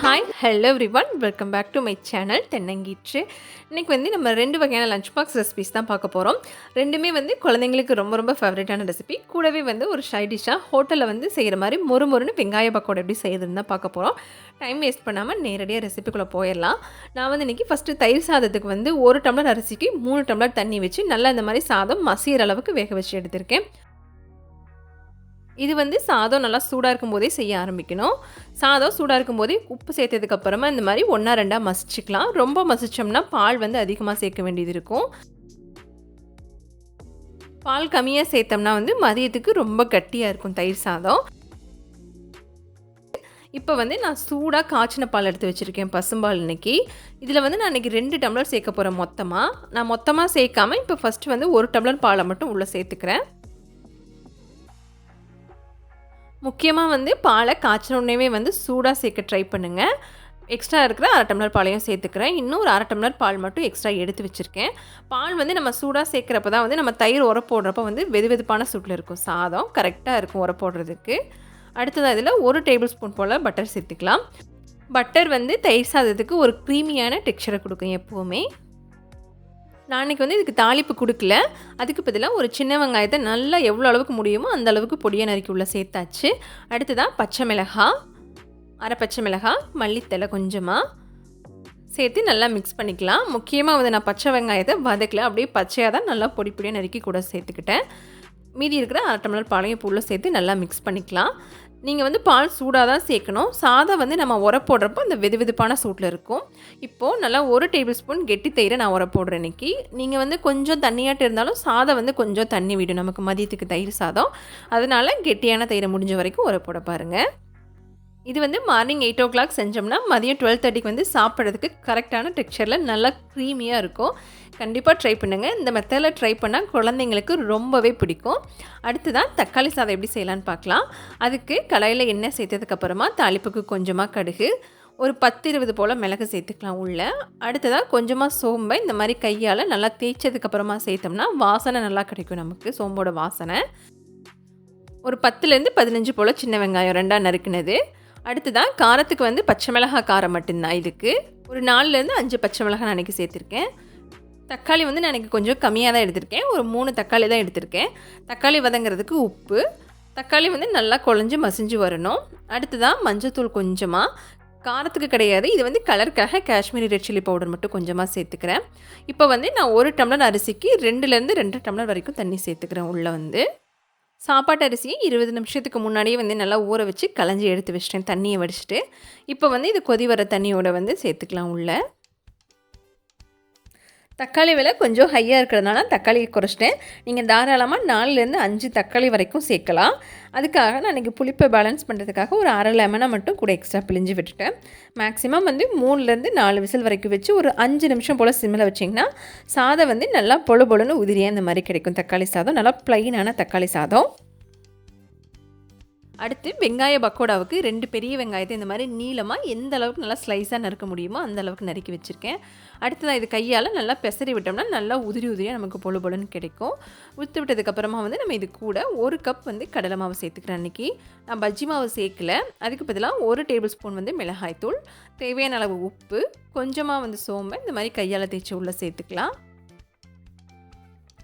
Hi hello everyone, welcome back to my channel Thennangeetru. இன்றைக்கி வந்து நம்ம 2 வகையான லஞ்ச் பாக்ஸ் ரெசிபிஸ் தான் பார்க்க போகிறோம். ரெண்டுமே வந்து குழந்தைங்களுக்கு ரொம்ப ரொம்ப ஃபேவரட்டான ரெசிபி. கூடவே வந்து ஒரு சைட் டிஷ்ஷாக ஹோட்டலில் வந்து செய்கிற மாதிரி மொறுன்னு வெங்காய பக்கோடா எப்படி செய்யுதுன்னு தான் பார்க்க போகிறோம். டைம் வேஸ்ட் பண்ணாமல் நேரடியாக ரெசிபிக்குள்ளே போயிடலாம். நான் வந்து இன்றைக்கி ஃபஸ்ட்டு தயிர் சாதத்துக்கு வந்து 1 டம்ளர் அரிசிக்கு 3 டம்ளர் தண்ணி வச்சு நல்லா இந்த மாதிரி சாதம் மசிகிற அளவுக்கு வேக வச்சு எடுத்திருக்கேன். இது வந்து சாதம் நல்லா சூடாக இருக்கும்போதே செய்ய ஆரம்பிக்கணும். சாதம் சூடாக இருக்கும்போதே உப்பு சேர்த்ததுக்கப்புறமா இந்த மாதிரி 1-2 மசிச்சுக்கலாம். ரொம்ப மசித்தோம்னா பால் வந்து அதிகமாக சேர்க்க வேண்டியது இருக்கும். பால் கம்மியாக சேர்த்தோம்னா வந்து மதியத்துக்கு ரொம்ப கட்டியாக இருக்கும் தயிர் சாதம். இப்போ வந்து நான் சூடாக காய்ச்சின பால் எடுத்து வச்சுருக்கேன், பசும்பால் இன்றைக்கி. இதில் வந்து நான் இன்றைக்கி 2 டம்ளர் சேர்க்க போகிறேன் மொத்தமாக. நான் மொத்தமாக சேர்க்காமல் இப்போ ஃபஸ்ட்டு வந்து 1 டம்ளர் பாலை மட்டும் உள்ளே சேர்த்துக்கிறேன். முக்கியமாக வந்து பாலை காய்ச்சினோடனே வந்து சூடாக சேர்க்க ட்ரை பண்ணுங்கள். எக்ஸ்ட்ரா இருக்கிற 1/2 டம்ளர் பாலையும் சேர்த்துக்கிறேன். இன்னும் ஒரு 1/2 டம்ளர் பால் மட்டும் எக்ஸ்ட்ரா எடுத்து வச்சுருக்கேன். பால் வந்து நம்ம சூடாக சேர்க்குறப்ப தான் வந்து நம்ம தயிர் உரப்பு போடுறப்ப வந்து வெதுவெதுப்பான சூட்டில் இருக்கும் சாதம். கரெக்டாக இருக்கும் உரப்பு போடுறதுக்கு. அடுத்ததாக இதில் 1 டேபிள் ஸ்பூன் போல் பட்டர் சேர்த்துக்கலாம். பட்டர் வந்து தயிர் சாதத்துக்கு ஒரு க்ரீமியான டெக்ஸ்சரை கொடுக்கும் எப்போவுமே. நான் இன்றைக்கி வந்து இதுக்கு தாளிப்பு கொடுக்கல. அதுக்கு பதிலாக ஒரு சின்ன வெங்காயத்தை நல்லா எவ்வளோ அளவுக்கு முடியுமோ அந்த அளவுக்கு பொடியாக நறுக்கி உள்ளே சேர்த்தாச்சு. அடுத்ததாக பச்சை மிளகாய், அரை பச்சை மிளகாய், மல்லித்தலை கொஞ்சமாக சேர்த்து நல்லா மிக்ஸ் பண்ணிக்கலாம். முக்கியமாக வந்து நான் பச்சை வெங்காயத்தை வதக்கல, அப்படியே பச்சையாக தான் நல்லா பொடி பொடியாக நறுக்கி கூட சேர்த்துக்கிட்டேன். மீதி இருக்கிற 1/2 டம்ளர் பாலையும் இப்போ உள்ளே சேர்த்து நல்லா மிக்ஸ் பண்ணிக்கலாம். நீங்கள் வந்து பால் சூடாக தான் சேர்க்கணும். சாதம் வந்து நம்ம உரப்பு போடுறப்போ அந்த வெதுவெதுப்பான சூட்டில் இருக்கும். இப்போது நல்லா 1 டேபிள் ஸ்பூன் கெட்டி தயிரை நான் உரப்பு போடுறேன் இன்றைக்கி. நீங்கள் வந்து கொஞ்சம் தண்ணியாட்டு இருந்தாலும் சாதம் வந்து கொஞ்சம் தண்ணி விடும் நமக்கு மதியத்துக்கு தயிர் சாதம். அதனால் கெட்டியான தயிரை முடிஞ்ச வரைக்கும் உரப்பு போட பாருங்கள். இது வந்து மார்னிங் 8 o'clock செஞ்சோம்னா மதியம் 12:30க்கு வந்து சாப்பிட்றதுக்கு கரெக்டான டெக்ஸ்சரில் நல்லா க்ரீமியாக இருக்கும். கண்டிப்பாக ட்ரை பண்ணுங்கள். இந்த மெத்தடில் ட்ரை பண்ணால் குழந்தைங்களுக்கு ரொம்பவே பிடிக்கும். அடுத்ததான் தக்காளி சாதம் எப்படி செய்யலான்னு பார்க்கலாம். அதுக்கு கடாயில் எண்ணெய் சேர்த்ததுக்கப்புறமா தாளிப்புக்கு கொஞ்சமாக கடுகு, ஒரு 10-20 போல் மிளகு சேர்த்துக்கலாம் உள்ளே. அடுத்ததாக கொஞ்சமாக சோம்பை இந்த மாதிரி கையால் நல்லா தேய்ச்சதுக்கப்புறமா சேர்த்தோம்னா வாசனை நல்லா கிடைக்கும் நமக்கு, சோம்போட வாசனை. ஒரு 10-15 போல் சின்ன வெங்காயம் 2ஆக நறுக்குனது. அடுத்ததான் காரத்துக்கு வந்து பச்சை மிளகாய் காரம் மட்டும்தான். இதுக்கு ஒரு 4-5 பச்சை மிளகாய் நான் அன்றைக்கி சேர்த்துருக்கேன். தக்காளி வந்து நான் எனக்கு கொஞ்சம் கம்மியாக தான் எடுத்திருக்கேன். ஒரு 3 தக்காளி தான் எடுத்திருக்கேன். தக்காளி வதங்கிறதுக்கு உப்பு, தக்காளி வந்து நல்லா குழஞ்சி மசிஞ்சு வரணும். அடுத்ததான் மஞ்சள்தூள் கொஞ்சமாக, காரத்துக்கு கிடையாது, இது வந்து கலருக்காக காஷ்மீரி ரெட் சில்லி பவுடர் மட்டும் கொஞ்சமாக சேர்த்துக்கிறேன். இப்போ வந்து நான் 1 டம்ளர் அரிசிக்கு 2 டம்ளர் வரைக்கும் தண்ணி சேர்த்துக்கிறேன் உள்ளே வந்து. சாப்பாட்டு அரிசியை 20 நிமிஷத்துக்கு முன்னாடியே வந்து நல்லா ஊற வச்சு களைஞ்சி எடுத்து வச்சிட்டேன், தண்ணியை வடிச்சிட்டு. இப்போ வந்து இது கொதி வர தண்ணியோட வந்து சேர்த்துக்கலாம் உள்ளே. தக்காளி விலை கொஞ்சம் ஹையாக இருக்கிறதுனால தக்காளியை குறைச்சிட்டேன். நீங்கள் தாராளமாக 4-5 தக்காளி வரைக்கும் சேர்க்கலாம். அதுக்காக நான் இன்றைக்கி புளிப்பை பேலன்ஸ் பண்ணுறதுக்காக ஒரு 1/2 லெமனை மட்டும் கூட எக்ஸ்ட்ரா பிழிஞ்சு விட்டுட்டேன். மேக்ஸிமம் வந்து 3-4 விசில் வரைக்கும் வச்சு ஒரு 5 நிமிஷம் போல் சிம்மில் வச்சிங்கன்னா சாதம் வந்து நல்லா பொழு பொழுன்னு உதிரியாக இந்த மாதிரி கிடைக்கும். தக்காளி சாதம் நல்லா ப்ளைனான தக்காளி சாதம். அடுத்து வெங்காய பக்கோடாவுக்கு 2 பெரிய வெங்காயத்தை இந்த மாதிரி நீளமாக எந்த அளவுக்கு நல்லா ஸ்லைஸாக நறுக்க முடியுமோ அந்த அளவுக்கு நறுக்கி வச்சுருக்கேன். அடுத்ததான் இது கையால் நல்லா பெசரி விட்டோம்னா நல்லா உதிரியாக நமக்கு பொழு பொழுன்னு கிடைக்கும். ஊற்றி விட்டதுக்கப்புறமா வந்து நம்ம இது கூட 1 கப் வந்து கடலை மாவு சேர்த்துக்கிறேன். அன்றைக்கி நான் பஜ்ஜி மாவு சேர்க்கல. அதுக்கு பதிலாக 1 டேபிள் ஸ்பூன் வந்து மிளகாய்த்தூள், தேவையான அளவு உப்பு, கொஞ்சமாக வந்து சோம்பை இந்த மாதிரி கையால் தேய்ச்சி உள்ளே சேர்த்துக்கலாம்.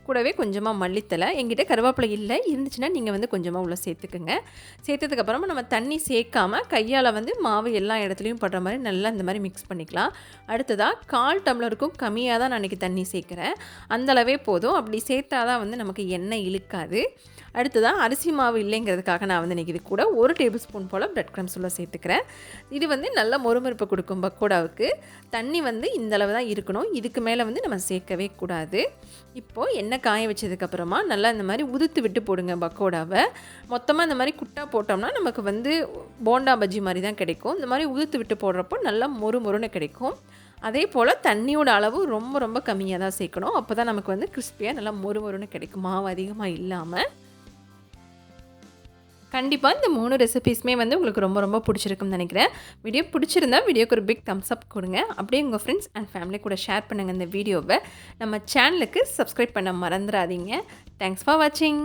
கூடவே கொஞ்சமாக மல்லித்தலை, எங்கிட்ட கருவேப்பிலை இல்லை, இருந்துச்சுன்னா நீங்கள் வந்து கொஞ்சமாக உள்ளே சேர்த்துக்குங்க. சேர்த்ததுக்கப்புறமா நம்ம தண்ணி சேர்க்காமல் கையால் வந்து மாவு எல்லா இடத்துலையும் படுற மாதிரி நல்லா இந்த மாதிரி மிக்ஸ் பண்ணிக்கலாம். அடுத்ததாக 1/4 டம்ளருக்கும் கம்மியாக தான் நான் இன்றைக்கி தண்ணி சேர்க்குறேன். அந்தளவே போதும். அப்படி சேர்த்தா தான் வந்து நமக்கு எண்ணெய் இழுக்காது. அடுத்ததாக அரிசி மாவு இல்லைங்கிறதுக்காக நான் வந்து இன்றைக்கி இது கூட 1 டேபிள் ஸ்பூன் போல் பிரெட் க்ரம்ஸ் உள்ள சேர்த்துக்கிறேன். இது வந்து நல்ல மொறுமொறுப்பு கொடுக்கும் பக்கோடாவுக்கு. தண்ணி வந்து இந்தளவு தான் இருக்கணும், இதுக்கு மேலே வந்து நம்ம சேர்க்கவே கூடாது. இப்போது எண்ணெய் காய வச்சதுக்கப்புறமா நல்லா இந்த மாதிரி உதுத்து விட்டு போடுங்க பக்கோடாவை. மொத்தமாக இந்த மாதிரி குட்டா போட்டோம்னா நமக்கு வந்து போண்டா பஜ்ஜி மாதிரி தான் கிடைக்கும். இந்த மாதிரி உதுத்து விட்டு போடுறப்போ நல்லா மொறுன்னு கிடைக்கும். அதே போல் தண்ணியோட அளவு ரொம்ப ரொம்ப கம்மியாக தான் சேர்க்கணும். அப்போ தான் நமக்கு வந்து கிறிஸ்பியாக நல்லா மொறுன்னு கிடைக்கும், மாவு அதிகமாக இல்லாமல். கண்டிப்பாக இந்த 3 ரெசிபீஸுமே வந்து உங்களுக்கு ரொம்ப ரொம்ப பிடிச்சிருக்குன்னு நினைக்கிறேன். வீடியோ பிடிச்சிருந்தா வீடியோக்கு ஒரு பிக் தம்ஸ் அப் கொடுங்க. அப்படியே உங்கள் ஃப்ரெண்ட்ஸ் அண்ட் ஃபேமிலி கூட ஷேர் பண்ணுங்கள் இந்த வீடியோவை. நம்ம சேனலுக்கு சப்ஸ்கிரைப் பண்ண மறந்துடாதீங்க. தேங்க்ஸ் ஃபார் வாட்சிங்.